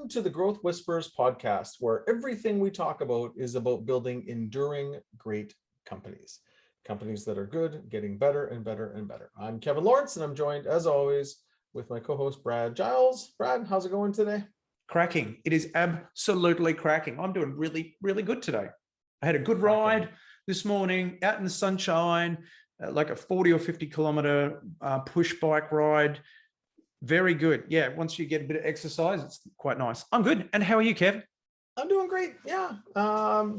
welcome to the Growth Whisperers Podcast, where everything we talk about is about building enduring great companies. Companies that are good, getting better and better and better. I'm Kevin Lawrence, and I'm joined, as always, with my co-host, Brad Giles. Brad, how's it going today? Cracking. It is absolutely cracking. I'm doing really, really good today. I had a good ride this morning out in the sunshine, like a 40 or 50 kilometer push bike ride. Very good. Yeah, once you get a bit of exercise, it's quite nice. I'm good. And how are you, Kev? I'm doing great. Yeah,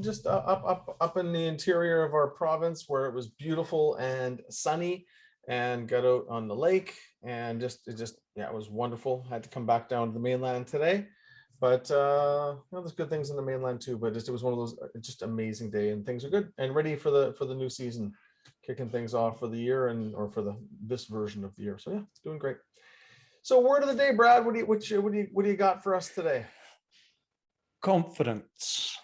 just up in the interior of our province where it was beautiful and sunny, and got out on the lake, and it was wonderful. Had to come back down to the mainland today, but there's good things in the mainland too. But it was one of those just amazing day, and things are good and ready for the new season, kicking things off for the year or for this version of the year. So yeah, it's doing great. So word of the day, Brad, what do you got for us today? Confidence.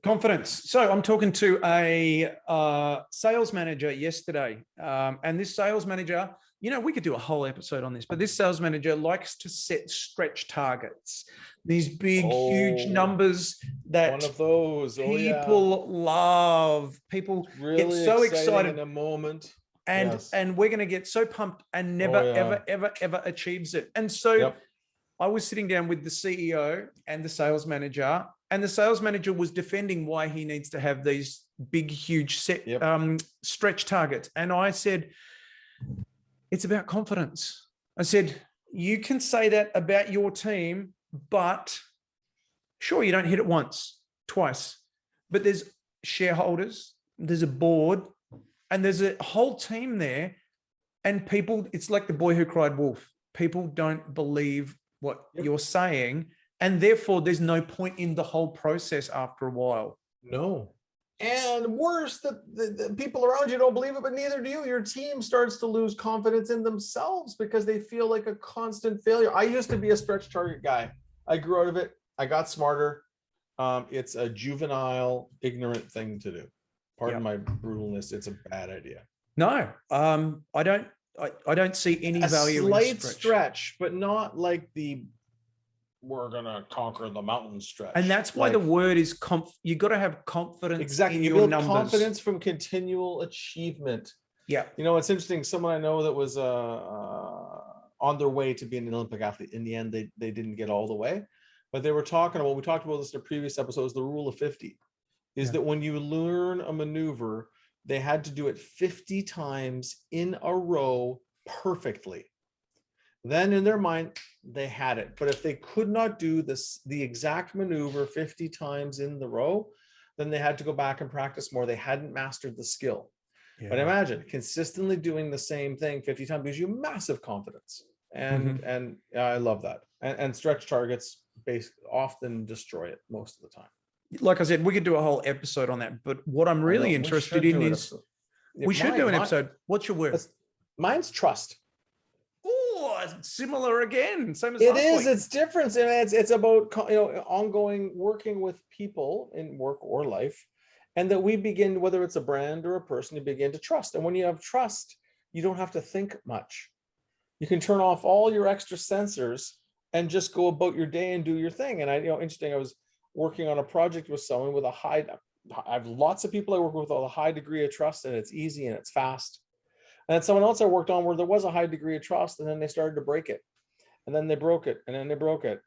So I'm talking to a sales manager yesterday, and this sales manager, we could do a whole episode on this, but this sales manager likes to set stretch targets, these big, huge numbers that one of those people love. People really get so excited in a moment. And we're going to get so pumped and never, ever achieves it. And so I was sitting down with the CEO and the sales manager, and the sales manager was defending why he needs to have these big, huge set stretch targets. And I said, it's about confidence. I said, you can say that about your team, but sure, you don't hit it once, twice, but there's shareholders, there's a board, and there's a whole team there, and people, it's like the boy who cried wolf. People don't believe what you're saying, and therefore there's no point in the whole process after a while. No. And worse, the people around you don't believe it, but neither do you. Your team starts to lose confidence in themselves because they feel like a constant failure. I used to be a stretch target guy. I grew out of it. I got smarter. It's a juvenile, ignorant thing to do. Pardon my brutalness. It's a bad idea. No, I don't see any value in a slight stretch, but not like we're gonna conquer the mountain stretch. And that's why the word is you got to have confidence in your build numbers. Confidence from continual achievement. Yeah. It's interesting. Someone I know that was on their way to being an Olympic athlete. In the end, they didn't get all the way, but they were talking about. We talked about this in a previous episode. The rule of 50 is that when you learn a maneuver, they had to do it 50 times in a row perfectly. Then in their mind, they had it. But if they could not do the exact maneuver 50 times in the row, then they had to go back and practice more. They hadn't mastered the skill. Yeah. But imagine consistently doing the same thing 50 times gives you massive confidence. And I love that. And stretch targets often destroy it most of the time. Like I said, we could do a whole episode on that. But what I'm really interested in is we should do an episode. What's your word? Mine's trust. Oh, similar again. Same as it is. Week. It's different. And it's about ongoing working with people in work or life, and that we begin, whether it's a brand or a person, you begin to trust. And when you have trust, you don't have to think much. You can turn off all your extra sensors and just go about your day and do your thing. And interesting. I was working on a project with someone with I have lots of people I work with a high degree of trust, and it's easy and it's fast. And then someone else I worked on where there was a high degree of trust, and then they started to break it, and then they broke it, and then they broke it.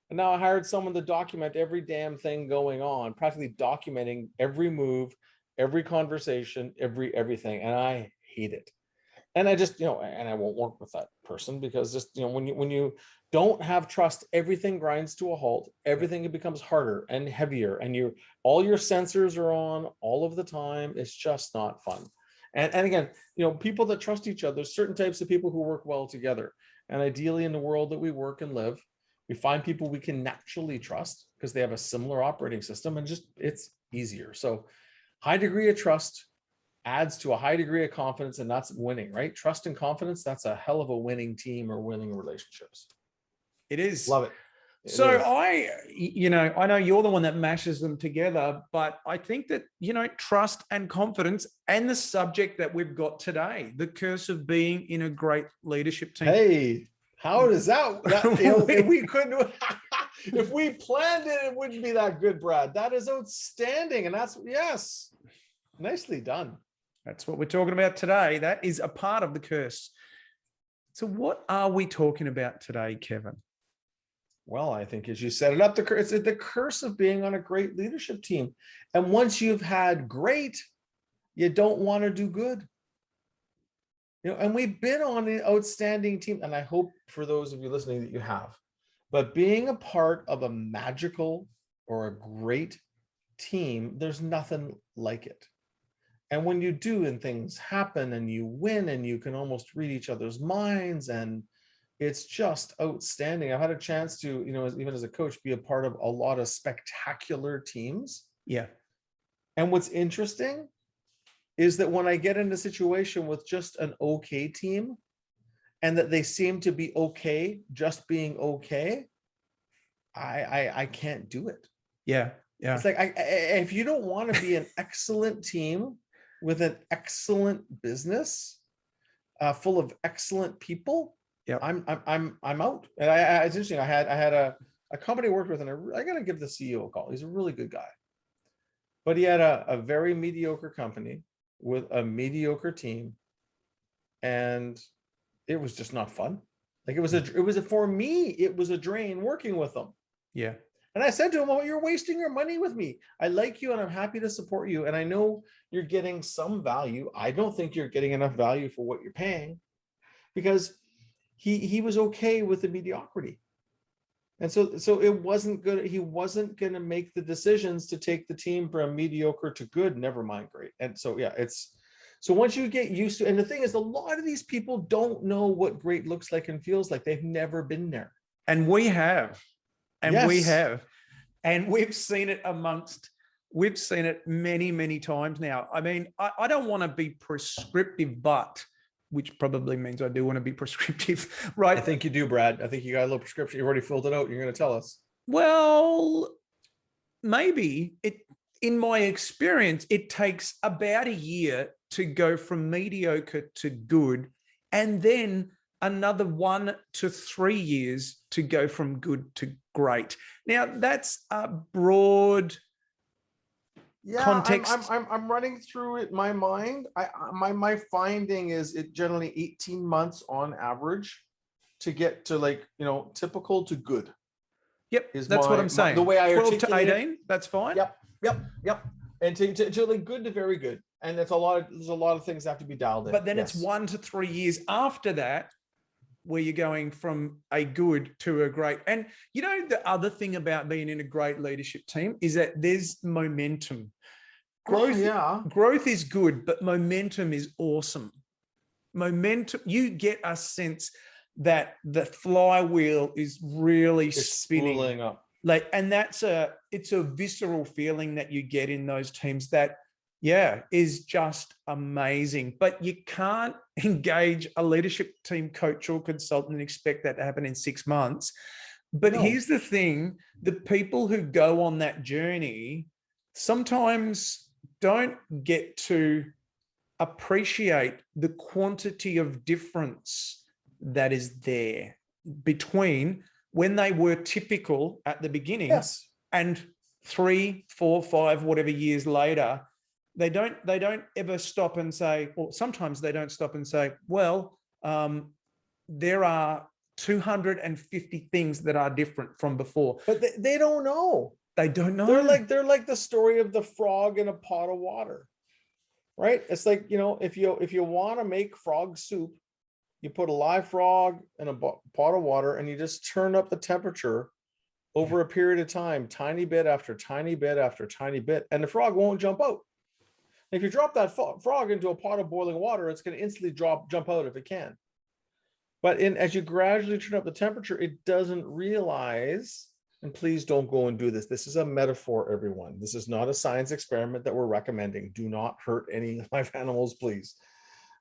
And now I hired someone to document every damn thing going on, practically documenting every move, every conversation, everything. And I hate it. And I just, and I won't work with that person because just, when you don't have trust, everything grinds to a halt. Everything becomes harder and heavier, and all your sensors are on all of the time. It's just not fun. And again, people that trust each other, certain types of people who work well together. And ideally in the world that we work and live, we find people we can naturally trust because they have a similar operating system, and it's easier. So high degree of trust adds to a high degree of confidence, and that's winning, right? Trust and confidence, that's a hell of a winning team or winning relationships. It is. Love it. So I know you're the one that mashes them together, but I think that, trust and confidence and the subject that we've got today, the curse of being in a great leadership team. Hey, how does that we couldn't If we planned it, it wouldn't be that good, Brad. That is outstanding. And yes, nicely done. That's what we're talking about today. That is a part of the curse. So what are we talking about today, Kevin? Well, I think as you set it up, it's the curse of being on a great leadership team. And once you've had great, you don't want to do good. And we've been on an outstanding team, and I hope for those of you listening that you have. But being a part of a magical or a great team, there's nothing like it. And when you do, and things happen, and you win, and you can almost read each other's minds, and it's just outstanding. I've had a chance to, even as a coach, be a part of a lot of spectacular teams. Yeah. And what's interesting is that when I get in a situation with just an okay team, and that they seem to be okay, just being okay, I can't do it. Yeah. Yeah. It's like, if you don't want to be an excellent team with an excellent business, full of excellent people, yeah, I'm out. And it's interesting. I had a company I worked with, and I got to give the CEO a call. He's a really good guy, but he had a very mediocre company with a mediocre team, and it was just not fun. Like it was for me, it was a drain working with them. Yeah. And I said to him, "Oh, you're wasting your money with me. I like you and I'm happy to support you. And I know you're getting some value. I don't think you're getting enough value for what you're paying," because he was okay with the mediocrity. And so it wasn't good. He wasn't going to make the decisions to take the team from mediocre to good, never mind great. And so, yeah, so once you get used to, and the thing is, a lot of these people don't know what great looks like and feels like. They've never been there. And we have. And yes. we have. And we've seen it many, many times now. I mean, I don't want to be prescriptive, but which probably means I do want to be prescriptive, right? I think you do, Brad. I think you got a little prescription. You've already filled it out. You're going to tell us. Well, maybe in my experience, it takes about a year to go from mediocre to good, and then another 1 to 3 years to go from good to great. Now, that's a broad context. I'm running through it in my mind. My finding is it generally 18 months on average to get to typical to good. Yep, that's what I'm saying. The way I 12 to 18, that's fine. Yep. And to like good to very good. And there's a lot of things that have to be dialed in. But then it's 1 to 3 years after that where you're going from a good to a great. And the other thing about being in a great leadership team is that there's momentum. Growth is good, but momentum is awesome. Momentum, you get a sense that the flywheel is really spinning up. And it's a visceral feeling that you get in those teams that is just amazing. But you can't engage a leadership team coach or consultant and expect that to happen in 6 months. But here's the thing, the people who go on that journey sometimes don't get to appreciate the quantity of difference that is there between when they were typical at the beginning and 3, 4, 5, whatever years later, they don't ever stop and say, or sometimes they don't stop and say, well, there are 250 things that are different from before. But they don't know. They don't know. They're like the story of the frog in a pot of water, right? It's like, if you want to make frog soup, you put a live frog in a pot of water and you just turn up the temperature over a period of time, tiny bit after tiny bit after tiny bit, and the frog won't jump out. If you drop that frog into a pot of boiling water, it's going to instantly jump out if it can. But as you gradually turn up the temperature, it doesn't realize, and please don't go and do this. This is a metaphor, everyone. This is not a science experiment that we're recommending. Do not hurt any live animals, please,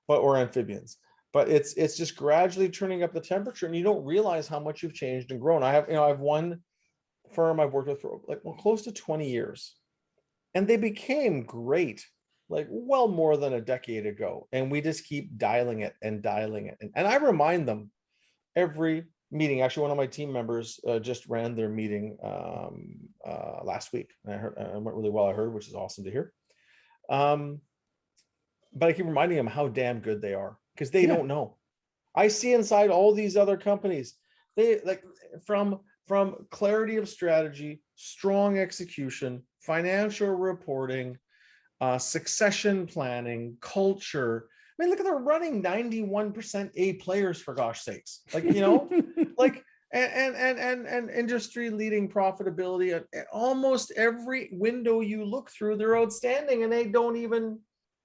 or amphibians. But it's just gradually turning up the temperature, and you don't realize how much you've changed and grown. I have one firm I've worked with for close to 20 years, and they became great well more than a decade ago. And we just keep dialing it. And I remind them every meeting. Actually, one of my team members just ran their meeting last week. And it went really well, I heard, which is awesome to hear. But I keep reminding them how damn good they are, because they don't know. I see inside all these other companies, they like from clarity of strategy, strong execution, financial reporting, succession planning, culture. I mean, look at, they're running 91% A players, for gosh sakes. Like, you know, like, and industry leading profitability at almost every window you look through, they're outstanding, and they don't even,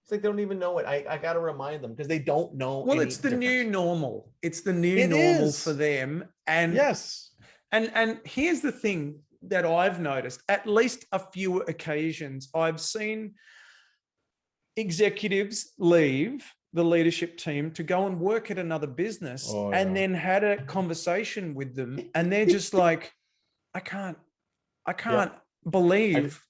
it's like they don't even know it. I got to remind them, because they don't know. Well, it's the new normal. It's the new normal for them. And yes. And here's the thing that I've noticed, at least a few occasions, I've seen executives leave the leadership team to go and work at another business, and then had a conversation with them, and they're just like, I can't believe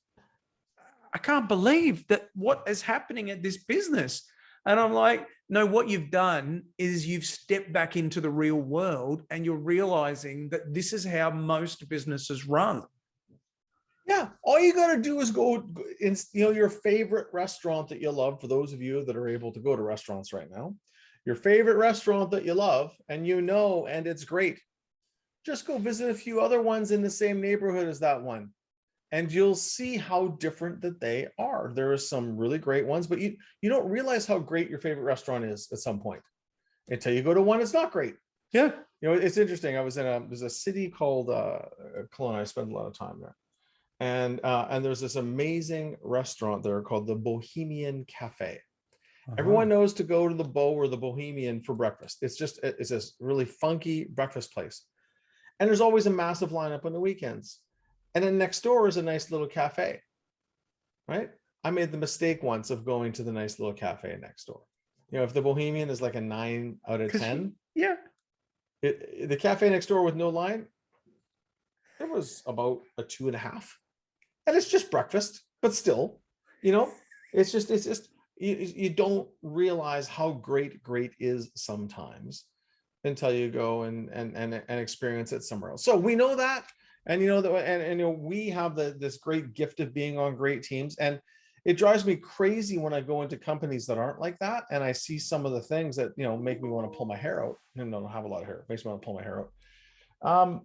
that what is happening at this business. And I'm like, no, what you've done is you've stepped back into the real world, and you're realizing that this is how most businesses run. Yeah, all you got to do is go in, you know, your favorite restaurant that you love, for those of you that are able to go to restaurants right now, your favorite restaurant that you love, and you know, and it's great. Just go visit a few other ones in the same neighborhood as that one, and you'll see how different that they are. There are some really great ones, but you don't realize how great your favorite restaurant is at some point until you go to one that's not great. Yeah. You know, it's interesting. I was there's a city called Kelowna. I spent a lot of time there. And there's this amazing restaurant there called the Bohemian Cafe. Everyone knows to go to the Bo or the Bohemian for breakfast. It's this really funky breakfast place. And there's always a massive lineup on the weekends. And then next door is a nice little cafe, right? I made the mistake once of going to the nice little cafe next door. You know, if the Bohemian is like a 9 out of 10, the cafe next door with no line, it was about a 2.5. And it's just breakfast, but still, you know, it's just you don't realize how great is sometimes until you go and experience it somewhere else. So we know that, and you know that, and you know, we have this great gift of being on great teams, and it drives me crazy when I go into companies that aren't like that, and I see some of the things that, you know, make me want to pull my hair out. I don't have a lot of hair. It makes me want to pull my hair out.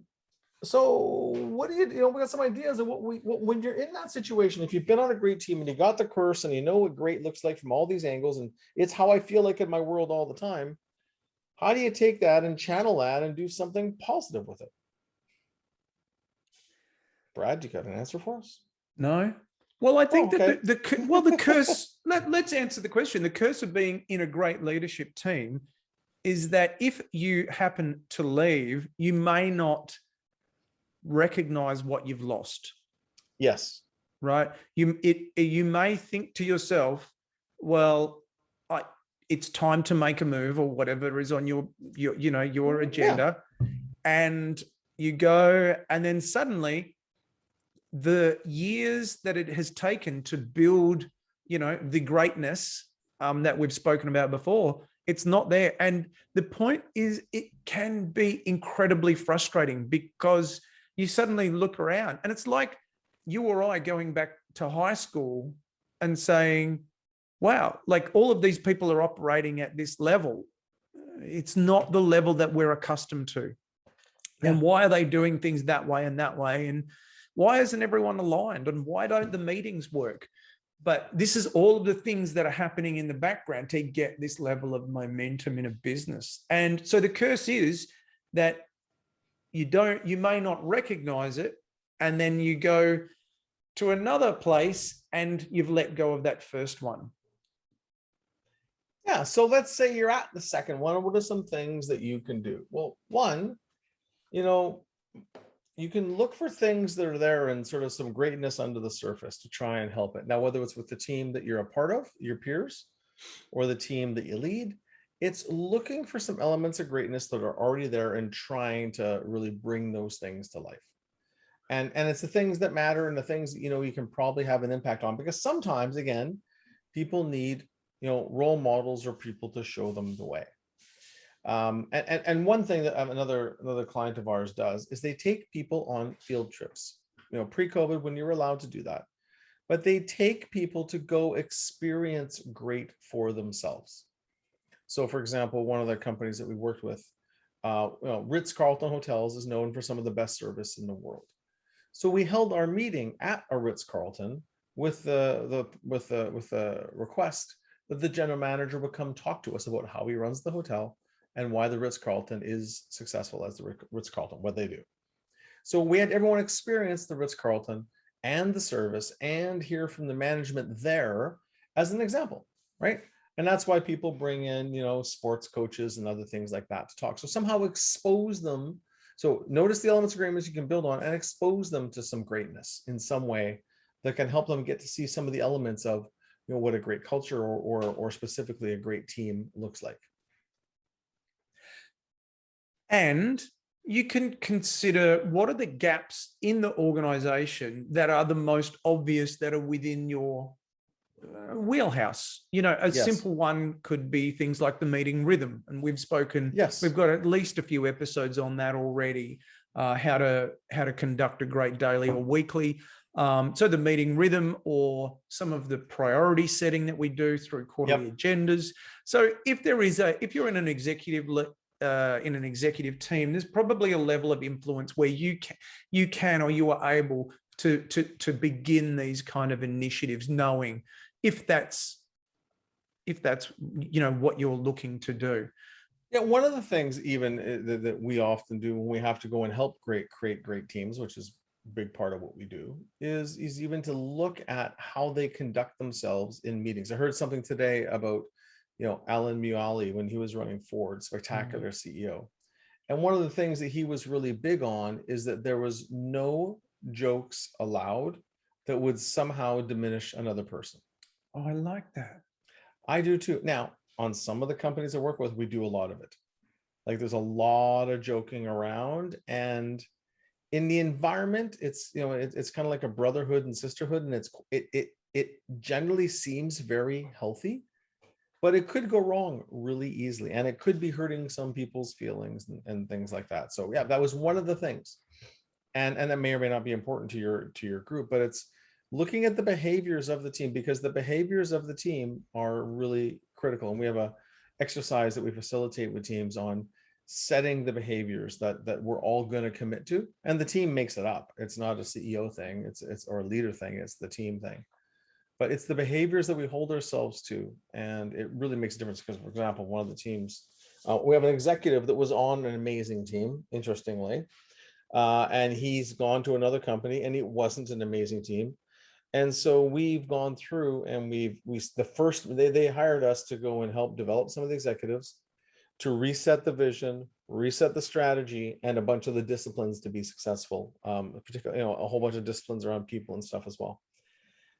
So what do you know, we got some ideas of when you're in that situation, if you've been on a great team and you got the curse and you know what great looks like from all these angles, and it's how I feel like in my world all the time, how do you take that and channel that and do something positive with it? Brad, you got an answer for us? No. Well, I think that the curse, let's answer the question. The curse of being in a great leadership team is that if you happen to leave, you may not recognize what you've lost. Yes. Right. You may think to yourself, well, it's time to make a move, or whatever is on your agenda. And you go, and then suddenly the years that it has taken to build, you know, the greatness that we've spoken about before, it's not there. And the point is, it can be incredibly frustrating, because you suddenly look around, and it's like you or I going back to high school and saying, wow, like all of these people are operating at this level. It's not the level that we're accustomed to. Yeah. And why are they doing things that way and that way? And why isn't everyone aligned? And why don't the meetings work? But this is all of the things that are happening in the background to get this level of momentum in a business. And so the curse is that you may not recognize it, and then you go to another place and you've let go of that first one. Yeah. So let's say you're at the second one. What are some things that you can do? Well, one, you know, you can look for things that are there and sort of some greatness under the surface to try and help it. Now, whether it's with the team that you're a part of, your peers, or the team that you lead, it's looking for some elements of greatness that are already there and trying to really bring those things to life. And it's the things that matter, and the things that, you know, you can probably have an impact on, because sometimes, again, people need, you know, role models or people to show them the way. And one thing that another client of ours does is they take people on field trips. Pre-COVID, when you were allowed to do that, but they take people to go experience great for themselves. So, for example, one of the companies that we worked with, Ritz-Carlton Hotels is known for some of the best service in the world. So we held our meeting at a Ritz-Carlton with the request that the general manager would come talk to us about how he runs the hotel and why the Ritz-Carlton is successful as the Ritz-Carlton, what they do. So we had everyone experience the Ritz-Carlton and the service and hear from the management there as an example, right? And that's why people bring in, sports coaches and other things like that to talk. So somehow expose them. So notice the elements of greatness you can build on and expose them to some greatness in some way that can help them get to see some of the elements of, what a great culture or specifically a great team looks like. And you can consider what are the gaps in the organization that are the most obvious that are within your wheelhouse. Simple one could be things like the meeting rhythm. And we've spoken, we've got at least a few episodes on that already, how to conduct a great daily or weekly. So the meeting rhythm or some of the priority setting that we do through quarterly agendas. So if you're in an executive team, there's probably a level of influence where you can or you are able to begin these kind of initiatives, knowing if that's what you're looking to do. Yeah, one of the things even that we often do when we have to go and help create great teams, which is a big part of what we do, is even to look at how they conduct themselves in meetings. I heard something today about Alan Mulally when he was running Ford, spectacular CEO. And one of the things that he was really big on is that there was no jokes allowed that would somehow diminish another person. Oh, I like that. I do too. Now, on some of the companies I work with, we do a lot of it. Like there's a lot of joking around, and in the environment, it's it's kind of like a brotherhood and sisterhood, and it generally seems very healthy, but it could go wrong really easily, and it could be hurting some people's feelings and things like that. So yeah, that was one of the things, and that may or may not be important to your group, but it's looking at the behaviors of the team, because the behaviors of the team are really critical. And we have a exercise that we facilitate with teams on setting the behaviors that we're all going to commit to, and the team makes it up. It's not a CEO thing, it's or a leader thing, it's the team thing. But it's the behaviors that we hold ourselves to, and it really makes a difference. Because, for example, one of the teams, we have an executive that was on an amazing team, interestingly, and he's gone to another company, and it wasn't an amazing team. And so we've gone through, and they hired us to go and help develop some of the executives to reset the vision, reset the strategy, and a bunch of the disciplines to be successful. Particularly, a whole bunch of disciplines around people and stuff as well.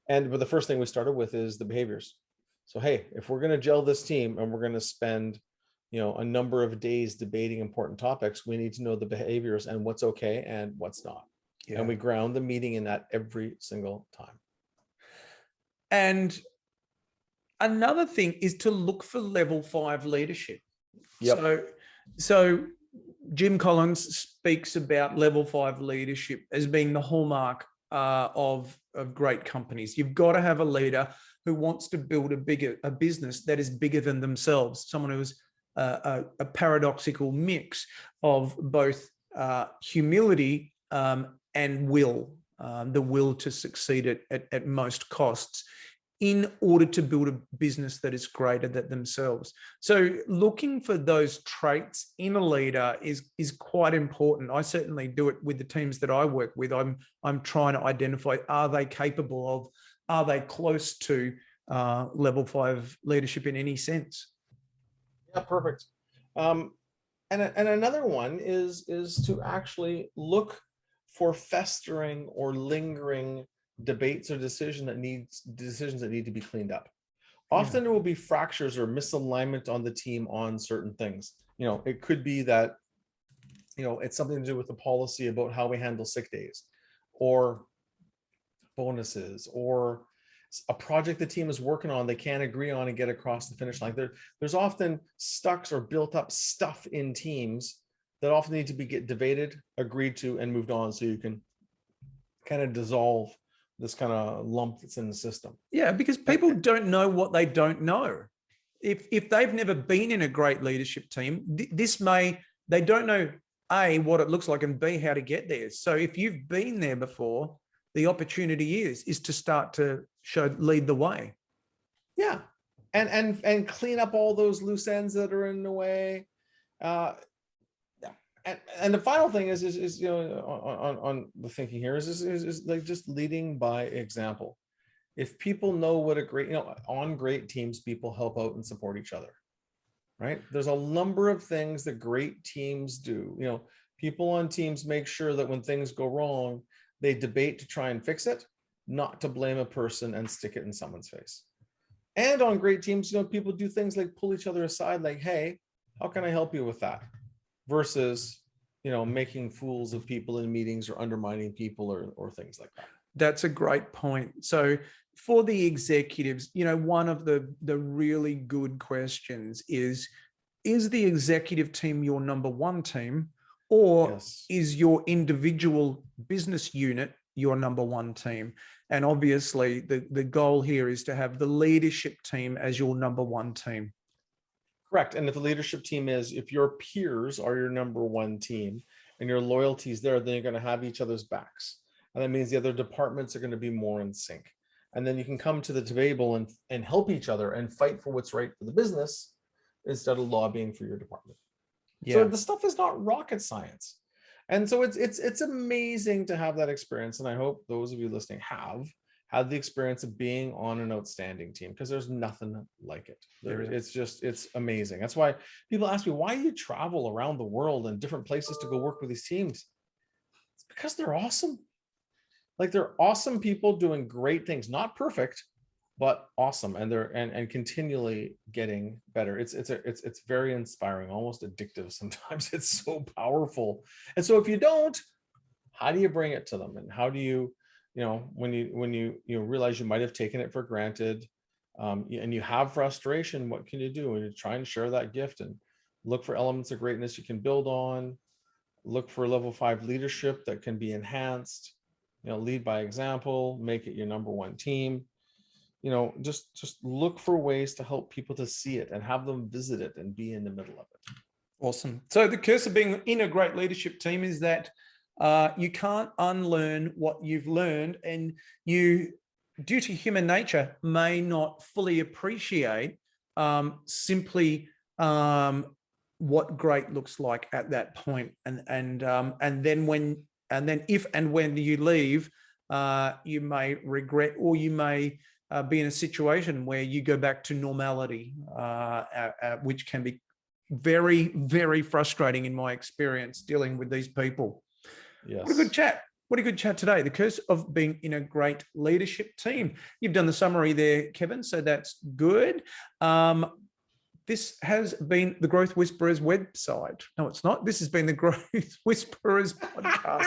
But the first thing we started with is the behaviors. So, hey, if we're going to gel this team and we're going to spend, a number of days debating important topics, we need to know the behaviors and what's okay and what's not. Yeah. And we ground the meeting in that every single time. And another thing is to look for level 5 leadership. Yep. So Jim Collins speaks about level 5 leadership as being the hallmark of great companies. You've got to have a leader who wants to build a business that is bigger than themselves. Someone who is a paradoxical mix of both humility and will, the will to succeed at most costs, in order to build a business that is greater than themselves. So looking for those traits in a leader is quite important. I certainly do it with the teams that I work with. I'm trying to identify, are they capable of, are they close to level 5 leadership in any sense? Yeah, perfect. And another one is to actually look for festering or lingering debates or decisions that need to be cleaned up. Often there will be fractures or misalignment on the team on certain things. It could be that it's something to do with the policy about how we handle sick days or bonuses, or a project the team is working on, they can't agree on and get across the finish line. There's often stuck or built up stuff in teams that often need to get debated, agreed to, and moved on, so you can kind of dissolve this kind of lump that's in the system. Yeah, because people don't know what they don't know. If they've never been in a great leadership team, they don't know A, what it looks like, and B, how to get there. So if you've been there before, the opportunity is to start to lead the way. Yeah. And clean up all those loose ends that are in the way. And the final thing is on the thinking here is like just leading by example. If people know what on great teams, people help out and support each other, right? There's a number of things that great teams do. People on teams make sure that when things go wrong, they debate to try and fix it, not to blame a person and stick it in someone's face. And on great teams, people do things like pull each other aside, like, hey, how can I help you with that? Versus, making fools of people in meetings or undermining people or things like that. That's a great point. So for the executives, one of the really good questions is the executive team your number one team, or Yes. is your individual business unit your number one team? And obviously the goal here is to have the leadership team as your number one team. Correct. And if the leadership team if your peers are your number one team and your loyalty is there, then you're going to have each other's backs. And that means the other departments are going to be more in sync. And then you can come to the table and help each other and fight for what's right for the business instead of lobbying for your department. Yeah. So the stuff is not rocket science. And so it's amazing to have that experience. And I hope those of you listening have had the experience of being on an outstanding team, because there's nothing like it. It's amazing. That's why people ask me, why do you travel around the world and different places to go work with these teams? It's because they're awesome. Like, they're awesome people doing great things, not perfect, but awesome. And they're and continually getting better. It's very inspiring, almost addictive sometimes. It's so powerful. And so if you don't, how do you bring it to them? And how do you, when you realize you might have taken it for granted, and you have frustration, what can you do? And you try and share that gift and look for elements of greatness you can build on. Look for level 5 leadership that can be enhanced. Lead by example, make it your number one team. Just look for ways to help people to see it and have them visit it and be in the middle of it. Awesome. So the curse of being in a great leadership team is that you can't unlearn what you've learned, and you, due to human nature, may not fully appreciate simply what great looks like at that point. And then if and when you leave, you may regret, or you may be in a situation where you go back to normality, which can be very, very frustrating in my experience dealing with these people. Yes. What a good chat. What a good chat today. The curse of being in a great leadership team. You've done the summary there, Kevin, so that's good. This has been the Growth Whisperers website. No, it's not. This has been the Growth Whisperers podcast.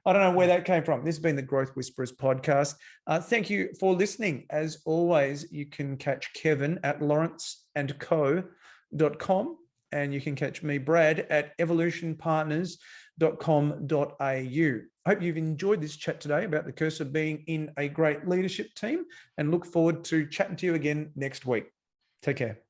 I don't know where that came from. This has been the Growth Whisperers podcast. Thank you for listening. As always, you can catch Kevin at lawrenceandco.com, and you can catch me, Brad, at evolutionpartners.com.au. I hope you've enjoyed this chat today about the curse of being in a great leadership team, and look forward to chatting to you again next week. Take care.